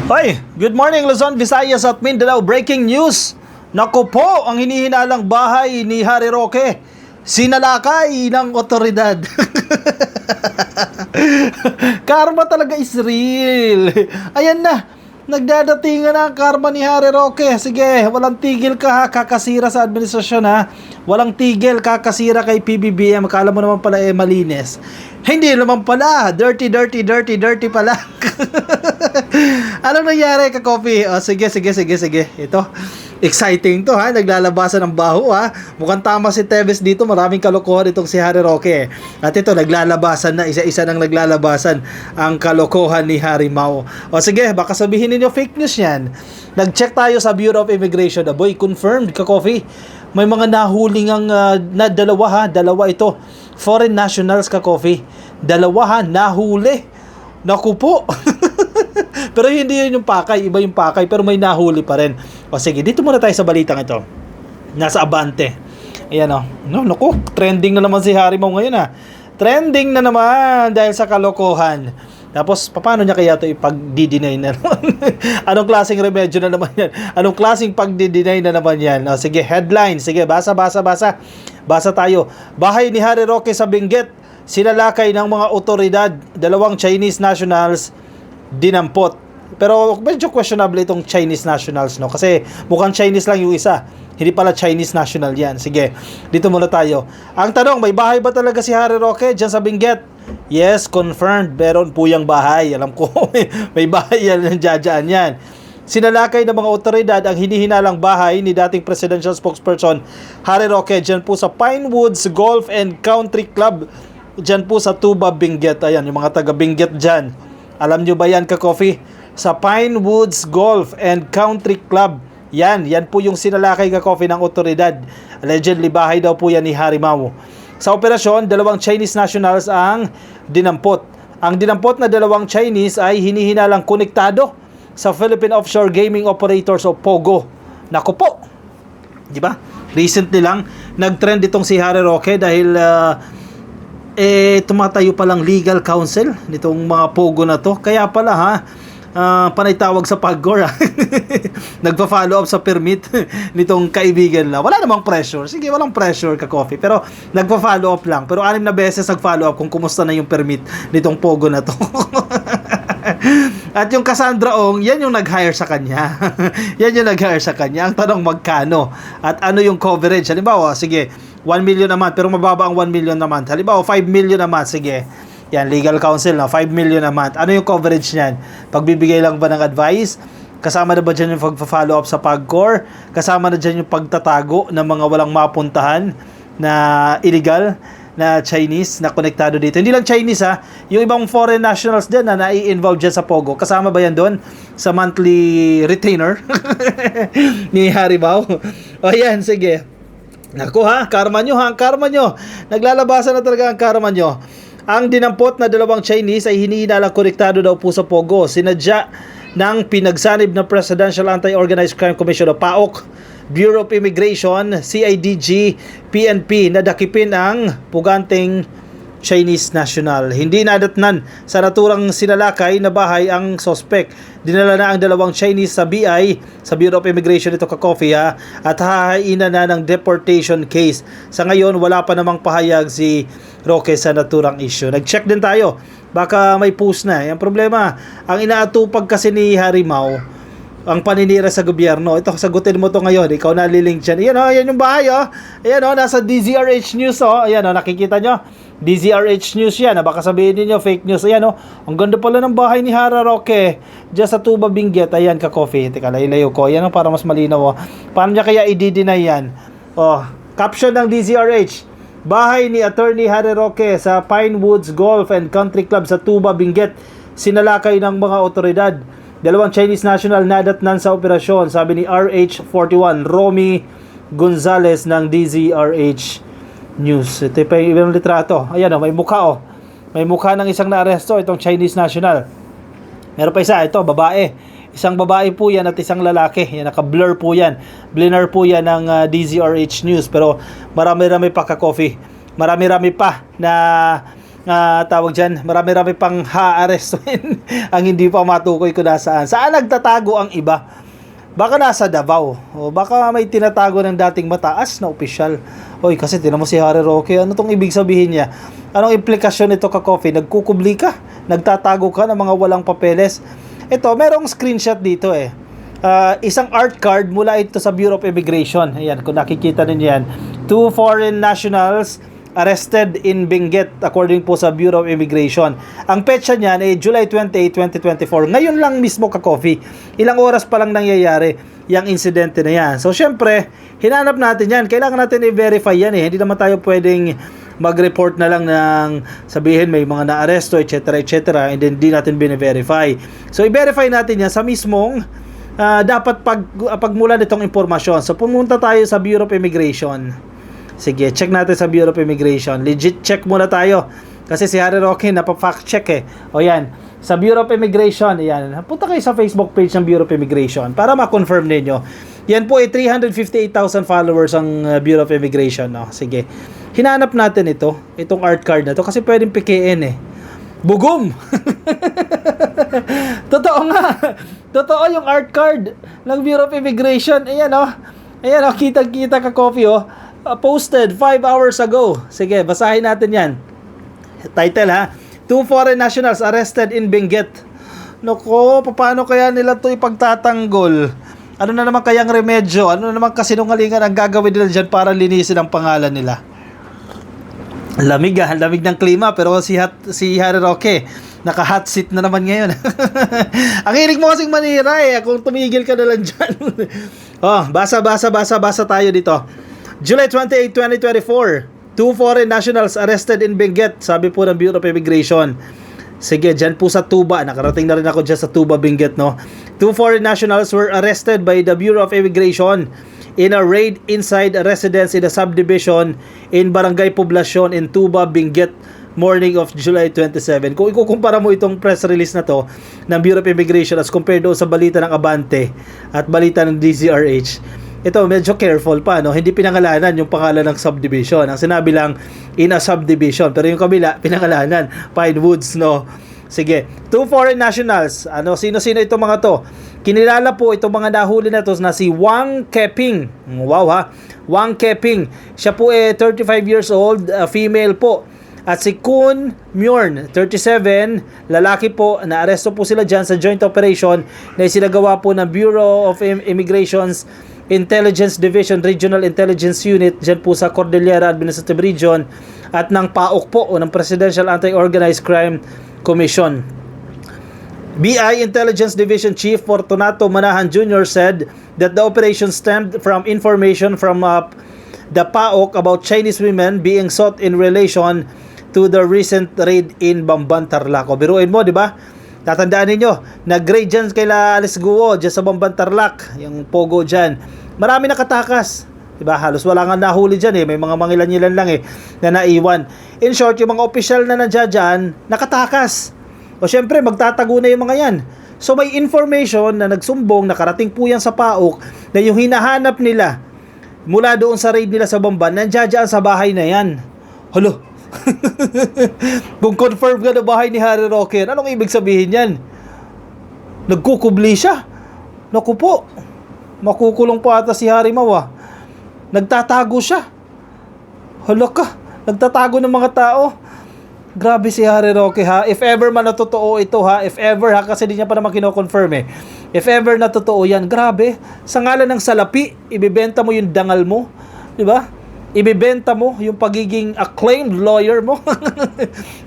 Hoy, good morning Luzon, Visayas at Mindanao. Breaking news. Naku po, ang hinihinalang bahay ni Harry Roque sinalakay ng otoridad. Karma talaga is real. Ayan na, nagdadatingan na ang karma ni Harry Roque. Sige, walang tigil ka ha, kakasira sa administrasyon ha. Walang tigil, kakasira kay PBBM. Akala mo naman pala malinis. Hindi naman pala, dirty pala. Anong nangyari ka, Coffee? Oh, sige. Ito, exciting to ha, naglalabasan ng baho ha. Mukhang tama si Teves dito, maraming kalokohan itong si Harry Roque. At ito, naglalabasan na, isa-isa nang naglalabasan ang kalokohan ni Harry Mau. O sige, baka sabihin ninyo fake news yan. Nag-check tayo sa Bureau of Immigration. Aboy, confirmed ka, Coffee. May mga nahuling ang dalawa ito. Foreign nationals ka, Coffee. Dalawa nahuli. Naku po. Pero hindi yun yung pakay, iba yung pakay, pero may nahuli pa rin. O sige, dito muna tayo sa balitang ito. Nasa Abante. Ayan o. Naku, trending na naman si Harry Mau ngayon ha. Trending na naman dahil sa kalokohan. Tapos, paano niya kaya ito ipag-deny na naman? Anong klaseng remedyo na naman yan? Anong klaseng pag-deny na naman yan? O, sige, headline. Sige, basa. Basa tayo. Bahay ni Harry Roque sa Benguet. Sinalakay ng mga otoridad. 2 Chinese nationals dinampot. Pero medyo questionable itong Chinese nationals, no? Kasi mukhang Chinese lang yung isa. Hindi pala Chinese national yan. Sige, dito muna tayo. Ang tanong, may bahay ba talaga si Harry Roque dyan sa Benguet? Yes, confirmed. Meron po yung bahay. Alam ko, may bahay yan, nandiyan yan. Sinalakay ng mga otoridad ang hinihinalang bahay ni dating presidential spokesperson Harry Roque dyan po sa Pinewoods Golf and Country Club dyan po sa Tuba, Benguet. Ayan, yung mga taga Benguet dyan. Alam nyo ba yan, ka-coffee? Sa Pinewoods Golf and Country Club. Yan po yung sinalakay, ka-coffee, ng otoridad. Allegedly, bahay daw po yan ni Harry Mau. Sa operasyon, 2 Chinese nationals ang dinampot. Ang dinampot na 2 Chinese ay hinihinalang konektado sa Philippine Offshore Gaming Operators o POGO. Naku po! Di ba? Recently lang, nag-trend itong si Harry Roque dahil tumatayo palang legal counsel nitong mga POGO na to. Kaya pala ha, panay tawag sa PAGCOR ha. Nagpa-follow up sa permit nitong kaibigan na. Wala namang pressure. Sige, walang pressure, ka-coffee. Pero nagpa-follow up lang. Pero 6 na beses nag-follow up kung kumusta na yung permit nitong POGO na to. At yung Cassandra Ong, yan yung nag-hire sa kanya. Yan yung nag-hire sa kanya. Ang tanong, magkano? At ano yung coverage? Halimbawa, sige, 1 million naman, pero mababa ang 1 million naman. Halimbawa, 5 million naman, sige. Yan, legal counsel na, 5 million naman. Ano yung coverage niyan? Pagbibigay lang ba ng advice? Kasama na ba dyan yung pag-follow up sa PAGCOR? Kasama na dyan yung pagtatago ng mga walang mapuntahan na illegal na Chinese na konektado dito? Hindi lang Chinese ha, yung ibang foreign nationals din na nai-involve dyan sa POGO. Kasama ba yan doon sa monthly retainer ni Harry Mau? O yan, sige. Naku ha, karma nyo. Naglalabasan na talaga ang karma nyo. Ang dinampot na 2 Chinese ay hinihinalang konektado daw po sa POGO. Sinadya ng pinagsanib na Presidential Anti-Organized Crime Commission o PAOK, Bureau of Immigration, CIDG, PNP na dakipin ang puganteng Chinese national. Hindi nadatnan sa naturang sinalakay na bahay ang suspect. Dinala na ang 2 Chinese sa BI, sa Bureau of Immigration ito, ka-coffee ha, at hahainan na ng deportation case. Sa ngayon, wala pa namang pahayag si Roque sa naturang issue. Nag-check din tayo. Baka may post na. Yung problema, ang inaatupag kasi ni Harry Mau, ang paninira sa gobyerno. Ito, sagutin mo to ngayon. Ikaw nalilink dyan. Ayan o, ayan yung bahay o. Ayan o, nasa DZRH News o. Ayan o, nakikita nyo. DZRH News yan. Baka sabihin niyo fake news. Ayan o, ang ganda pala ng bahay ni Harry Roque dyan sa Tuba, Benguet. Ayan, ka-coffee. Teka, layo ko. Ayan o, para mas malinaw o. Paano niya kaya i-deny yan? O, caption ng DZRH. Bahay ni Attorney Harry Roque sa Pinewoods Golf and Country Club sa Tuba, Benguet. Sinalakay ng mga otoridad. 2 Chinese national nadatnan sa operasyon, sabi ni RH41 Romy Gonzales ng DZRH News. Ito pa yung ibang litrato. Ayan o, may mukha o. May mukha ng isang naaresto, itong Chinese national. Meron pa isa, ito, babae. Isang babae po yan at isang lalaki. Yan, naka-blur po yan. Blur po yan ng DZRH News. Pero marami-rami pa, ka-coffee. Marami-rami pa na tawag dyan, marami-rami pang ha-arrestuin ang hindi pa matukoy kung nasaan. Saan nagtatago ang iba? Baka nasa Davao. O baka may tinatago ng dating mataas na opisyal. Oy, kasi tinan mo si Harry Roque. Ano tong ibig sabihin niya? Anong implikasyon nito ka Coffee? Nagkukubli ka? Nagtatago ka ng mga walang papeles? Ito, merong screenshot dito eh. Isang art card mula ito sa Bureau of Immigration. Ayan, kung nakikita ninyo yan. 2 foreign nationals arrested in Benguet according po sa Bureau of Immigration. Ang petsa niyan ay July 28, 2024. Ngayon lang mismo ka Coffee. Ilang oras pa lang nangyayari yung insidente na yan. So syempre, hinanap natin yan. Kailangan natin i-verify yan eh. Hindi naman tayo pwedeng mag-report na lang ng sabihin may mga na-aresto, etc. etc. and then di natin bine-verify. So i-verify natin yan sa mismong dapat pagmulan nitong impormasyon. So pumunta tayo sa Bureau of Immigration. Sige, check natin sa Bureau of Immigration. Legit check muna tayo. Kasi si Harry Roque napa-fact check eh. O yan, sa Bureau of Immigration, yan. Punta kayo sa Facebook page ng Bureau of Immigration para ma-confirm ninyo. Yan po ay 358,000 followers ang Bureau of Immigration. No? Sige, hinanap natin itong art card na to kasi pwedeng pikiin eh. Bugom! Totoo nga. Totoo yung art card ng Bureau of Immigration. Ayan o. Ayan o, kitang-kita ka Coffee o. Posted 5 hours ago. Sige, basahin natin yan. Title ha. 2 foreign nationals arrested in Benguet. Nako, paano kaya nila to ipagtatanggol? Ano na naman kayang remedyo? Ano na naman kasinungalingan ang gagawin nila dyan para linisin ang pangalan nila? Lamig lamig ng klima pero si Harry Roque naka-hot seat na naman ngayon. Ang hilig mo kasing manira eh. Kung tumigil ka na lang dyan. Basa tayo dito. July 28, 2024, 2 foreign nationals arrested in Benguet, sabi po ng Bureau of Immigration. Sige, dyan po sa Tuba. Nakarating na rin ako dyan sa Tuba, Benguet, no? 2 foreign nationals were arrested by the Bureau of Immigration in a raid inside a residence in a subdivision in Barangay Poblacion in Tuba, Benguet, morning of July 27. Kung ikukumpara mo itong press release na to ng Bureau of Immigration as compared doon sa balita ng Abante at balita ng DZRH, ito medyo careful pa, no? Hindi pinangalanan yung pangalan ng subdivision. Ang sinabi lang in a subdivision, pero yung kabila pinangalanan Pine Woods, no? Sige, 2 foreign nationals. Sino-sino itong mga to? Kinilala po itong mga nahuli na to na si Wang Keping. Wow ha. Wang Keping. Siya po 35 years old, female po. At si Kun Myorn, 37, lalaki po, naaresto po sila dyan sa joint operation na isinagawa po ng Bureau of Immigration's Intelligence Division Regional Intelligence Unit dyan po sa Cordillera Administrative Region at ng PAOK po o ng Presidential Anti-Organized Crime Commission. BI Intelligence Division Chief Fortunato Manahan Jr. said that the operation stemmed from information from the PAOK about Chinese women being sought in relation to the recent raid in Bamban, Tarlac. O biruin mo, di ba? Tatandaan ninyo, nag-raid dyan kaila Alice Guo, dyan sa Bamban, Tarlac, yung Pogo dyan. Marami nakatakas. Diba? Halos wala nga nahuli dyan eh. May mga mangilan-ilan lang eh na naiwan. In short, yung mga opisyal na nandiyan dyan, nakatakas. O syempre, magtatago na yung mga yan. So may information na nagsumbong, nakarating po yan sa PAOK, na yung hinahanap nila mula doon sa raid nila sa Bamban, nandiyan dyan sa bahay na yan. Halo, kung confirm ka na bahay ni Harry Roque, anong ibig sabihin yan? Nagkukubli siya. Naku po, makukulong po ata si Harry Mawa. Nagtatago siya. Hala ka, nagtatago ng mga tao. Grabe si Harry Roque ha. If ever man natotoo ito ha, if ever ha, kasi di niya pa naman kino-confirm eh. If ever natotoo yan, grabe. Sa ngalan ng salapi, ibibenta mo yung dangal mo. Diba? Ibibenta mo yung pagiging acclaimed lawyer mo,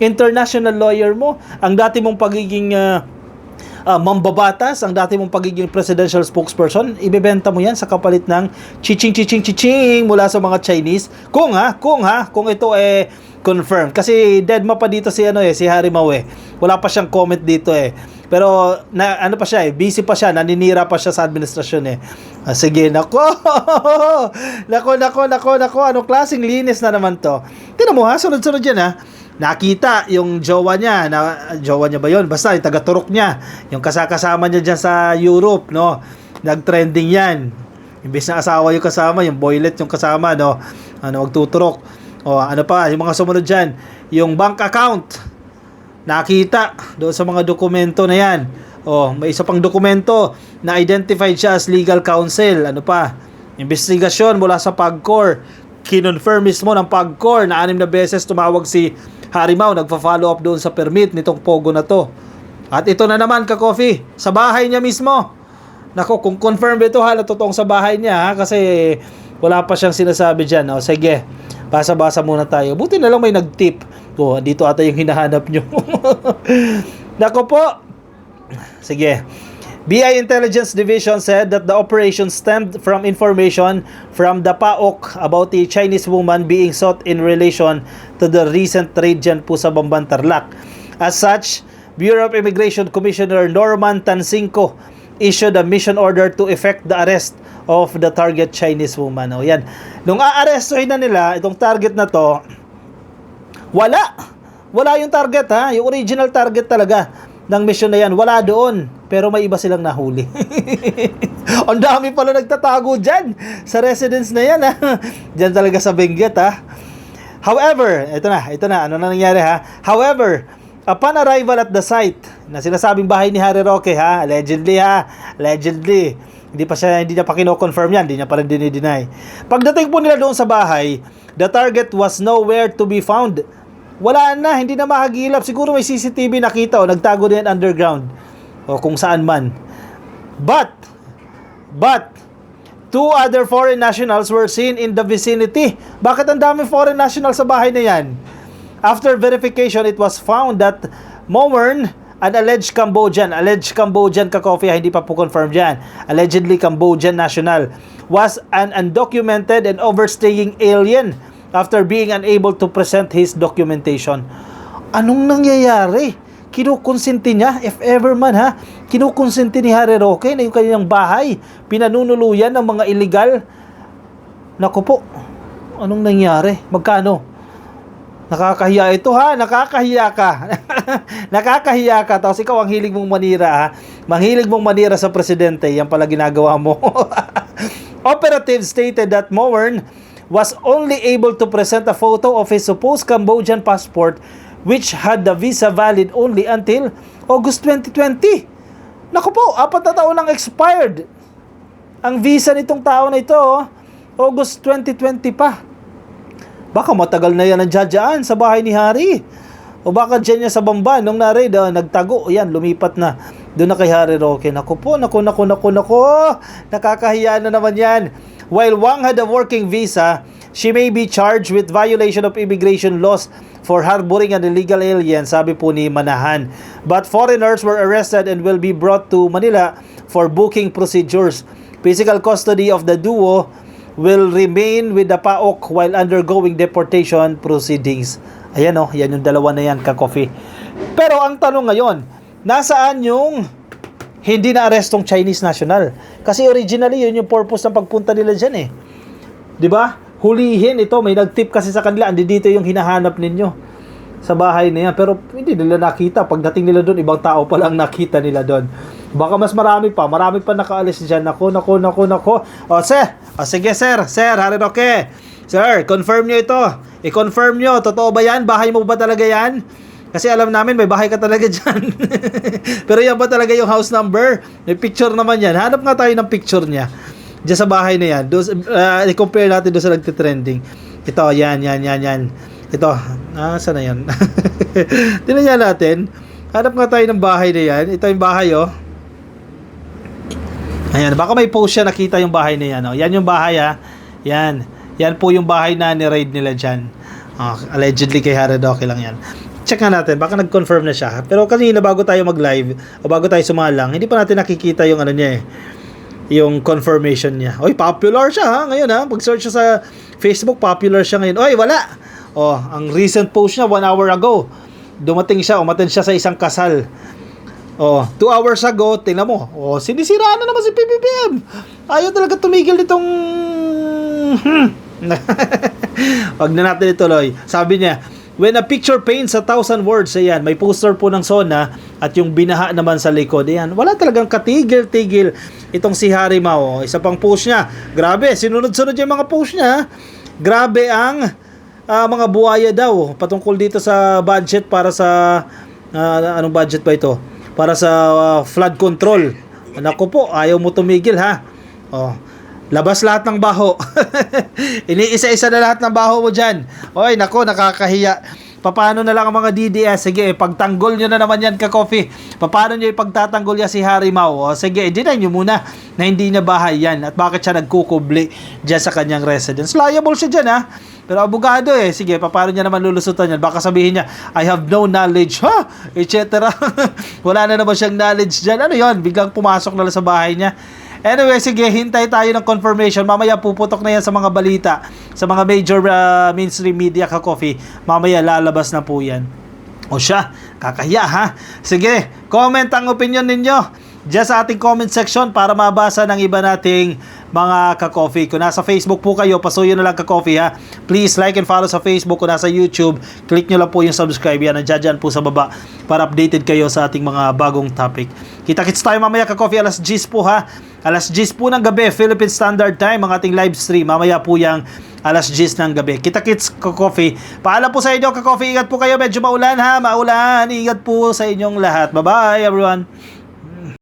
international lawyer mo, ang dati mong pagiging mambabatas, ang dati mong pagiging presidential spokesperson, ibibenta mo yan sa kapalit ng chiching mula sa mga Chinese. Kung ito confirmed. Kasi dead ma pa dito si Harry Mawe. Wala pa siyang comment dito eh. Pero pa siya busy pa siya, naninira pa siya sa administrasyon eh. Sige, nako, anong klaseng linis na naman to. Tingnan mo ha, sunod-sunod yan ha. Nakita yung jowa niya ba yun? Basta yung taga-turok niya, yung kasama niya dyan sa Europe, no? Nag-trending yan. Imbes na asawa yung kasama, yung boylet yung kasama, no? Magtuturok. Ano pa, yung mga sumunod dyan, yung bank account, nakita doon sa mga dokumento na yan. May isa pang dokumento na identified siya as legal counsel. Ano pa, investigasyon mula sa PAGCOR, kinonfirm mismo ng PAGCOR na 6 na beses tumawag si Harimau, nagpa-follow up doon sa permit nitong Pogo na to. At ito na naman, ka-coffee, sa bahay niya mismo. Nako, kung confirm ito ha, na totoong sa bahay niya ha, kasi wala pa siyang sinasabi dyan. Sige, basa-basa muna tayo. Buti na lang may nag-tip. Dito ata yung hinahanap nyo. Nako po. Sige. BI Intelligence Division said that the operation stemmed from information from the PAOK about a Chinese woman being sought in relation to the recent raid dyan po sa Bamban, Tarlac. As such, Bureau of Immigration Commissioner Norman Tansinko issued a mission order to effect the arrest of the target Chinese woman. Yan. Nung aarestuhin na nila itong target na to, wala yung target ha, yung original target talaga ng mission na yan, wala doon. Pero may iba silang nahuli. Ang dami pala nagtatago dyan sa residence na yan ha. Dyan talaga sa Benguet ha. However, ito na, ano na nangyari ha? However, upon arrival at the site, na sinasabing bahay ni Harry Roque ha, allegedly, hindi niya pa kino-confirm yan, hindi niya pa rin dinideny. Pagdating po nila doon sa bahay, the target was nowhere to be found. Wala na, hindi na mahagilap. Siguro may CCTV nakita nagtago din underground kung saan man. But 2 other foreign nationals were seen in the vicinity. Bakit ang dami foreign nationals sa bahay na yan? After verification, it was found that Mowern, an alleged Cambodian ka-coffee, hindi pa po confirmed dyan, allegedly Cambodian national, was an undocumented and overstaying alien after being unable to present his documentation. Anong nangyayari? Kinukonsinti niya, if ever man ha, kinukonsinti ni Harry Roque na yung kanyang bahay, pinanunuluyan ng mga illegal. Naku po, anong nangyari? Magkano? Nakakahiya ito ha, nakakahiya ka. Nakakahiya ka, tapos ikaw ang hilig mong manira ha. Manghilig mong manira sa presidente, yan pala ginagawa mo. Operatives stated that Mowern was only able to present a photo of his supposed Cambodian passport which had the visa valid only until August 2020. Naku po, 4 na taon nang expired ang visa nitong tao na ito. August 2020 pa. Baka matagal na yan ang dyan sa bahay ni Harry. O baka dyan niya sa Bamban nung na-raid, nagtago, yan, lumipat na doon na kay Harry Roque. Naku po, naku, nakakahiya na naman yan. While Wang had a working visa, she may be charged with violation of immigration laws for harboring an illegal alien, sabi po ni Manahan. But foreigners were arrested and will be brought to Manila for booking procedures. Physical custody of the duo will remain with the PAOK while undergoing deportation proceedings. Ayan yan yung dalawa na yan, ka-coffee. Pero ang tanong ngayon, nasaan yung hindi na arestong Chinese national? Kasi originally, yun yung purpose ng pagpunta nila dyan 'Di ba? Hulihin ito, may nag-tip kasi sa kanila, dito yung hinahanap ninyo sa bahay na yan. Pero hindi nila nakita. Pagdating nila doon, ibang tao pa lang nakita nila doon. Baka mas marami pa nakaalis dyan. Nako. Sige sir, Harry Roque. Sir, confirm nyo ito. I-confirm nyo, totoo ba yan? Bahay mo ba talaga yan? Kasi alam namin, may bahay ka talaga dyan. Pero yan ba talaga yung house number? May picture naman yan. Hanap nga tayo ng picture niya diyan sa bahay na yan. I-compare natin doon sa nagtitrending. Ito, yan. Ito, saan na yan? Tingnan natin. Hanap nga tayo ng bahay na yan. Ito yung bahay, Ayan, baka may post siya, nakita yung bahay na yan, Yan yung bahay, Yan. Yan po yung bahay na ni-raid nila dyan. Allegedly kay Harry Roque lang yan. Check nga natin, baka nag-confirm na siya. Pero kanina bago tayo mag-live, o bago tayo sumalang, hindi pa natin nakikita yung ano niya yung confirmation niya. Oy, popular siya ngayon Pag-search siya sa Facebook, popular siya ngayon. Oy, wala! Ang recent post niya, 1 hour ago, umattend siya sa isang kasal. 2 hours ago, tingnan mo. Sinisiraan na naman si PBBM. Ayaw talaga tumigil nitong... Wag na natin ituloy. Sabi niya, when a picture paints 1,000 words, ayan, may poster po ng SONA at yung binaha naman sa likod. Ayan, wala talagang katigil-tigil itong si Harry Mau. Isa pang post niya. Grabe, sinunod-sunod yung mga post niya. Grabe ang mga buhaya daw patungkol dito sa budget para sa anong budget ba ito? Para sa flood control. Nako po, ayaw mo tumigil ha. Oh, labas lahat ng baho. Iniisa-isa na lahat ng baho mo dyan. Oy, nako, nakakahiya. Paano na lang ang mga DDS? Sige, pagtanggol nyo na naman yan ka-coffee. Paano nyo ipagtatanggol yan si Harry Mau? O, sige, deny nyo muna na hindi niya bahay yan. At bakit siya nagkukubli dyan sa kanyang residence? Liable siya dyan ha. Pero abogado eh. Sige, paano niya naman lulusutan yan? Baka sabihin niya, I have no knowledge, ha? Etc. Wala na naman siyang knowledge dyan. Ano yon? Biglang pumasok na lang sa bahay niya. Anyway, sige, hintay tayo ng confirmation. Mamaya puputok na yan sa mga balita, sa mga major mainstream media ka-coffee. Mamaya lalabas na po yan. O siya, kakahiya ha. Sige, comment ang opinion ninyo diyan sa ating comment section para mabasa ng iba nating mga ka-coffee. Kung nasa Facebook po kayo, pasuyo na lang ka-coffee ha. Please like and follow sa Facebook. Kung nasa YouTube, click nyo lang po yung subscribe. Yan, nandiyan po sa baba para updated kayo sa ating mga bagong topic. Kita-kits tayo mamaya ka-coffee, alas 10 po ha. Alas 10 po ng gabi, Philippine Standard Time, ang ating live stream. Mamaya po yung alas 10 ng gabi. Kita-kits ka-coffee. Paalam po sa inyo ka-coffee. Ingat po kayo. Medyo maulan ha. Maulan. Ingat po sa inyong lahat. Bye-bye everyone.